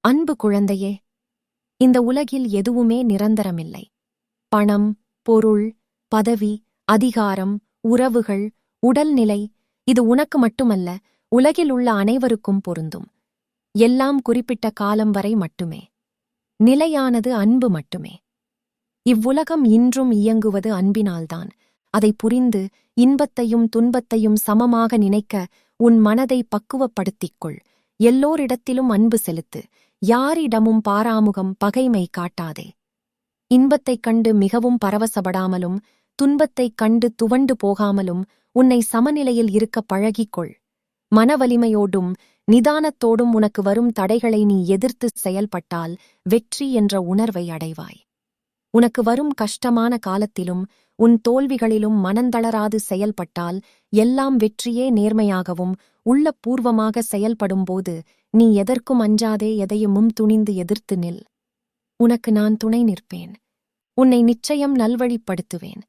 அன்பு குழந்தையே, இந்த உலகில் எதுவுமே நிரந்தரமில்லை. பணம், பொருள், பதவி, அதிகாரம், உறவுகள், உடல்நிலை, இது உனக்கு மட்டுமல்ல, உலகில் உள்ள அனைவருக்கும் பொருந்தும். எல்லாம் குறிப்பிட்ட காலம் வரை மட்டுமே. நிலையானது அன்பு மட்டுமே. இவ்வுலகம் இன்றும் இயங்குவது அன்பினால்தான். அதை புரிந்து இன்பத்தையும் துன்பத்தையும் சமமாக நினைக்க உன் மனதை பக்குவப்படுத்திக்கொள். எல்லோரிடத்திலும் அன்பு செலுத்து. யாரிடமும் பாராமுகம், பகைமை காட்டாதே. இன்பத்தைக் கண்டு மிகவும் பரவசப்படாமலும் துன்பத்தைக் கண்டு துவண்டு போகாமலும் உன்னை சமநிலையில் இருக்க பழகிக்கொள். மனவலிமையோடும் நிதானத்தோடும் உனக்கு வரும் தடைகளை நீ எதிர்த்து செயல்பட்டால் வெற்றி என்ற உணர்வை அடைவாய். உனக்கு வரும் கஷ்டமான காலத்திலும் உன் தோல்விகளிலும் மனந்தளராது செயல்பட்டால் எல்லாம் வெற்றியே. நேர்மையாகவும் உள்ளபூர்வமாக செயல்படும்போது நீ எதற்கும் அஞ்சாதே, எதையும் துணிந்து எதிர்த்து நில். உனக்கு நான் துணை நிற்பேன். உன்னை நிச்சயம் நல்வழிப்படுத்துவேன்.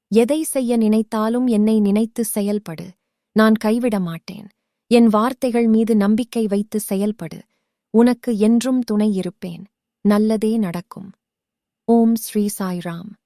எதை செய்ய நினைத்தாலும் என்னை நினைத்து செயல்படு. நான் கைவிட மாட்டேன். என் வார்த்தைகள் மீது நம்பிக்கை வைத்து செயல்படு. உனக்கு என்றும் துணை இருப்பேன். நல்லதே நடக்கும். ஓம் ஸ்ரீ சாய்ராம்.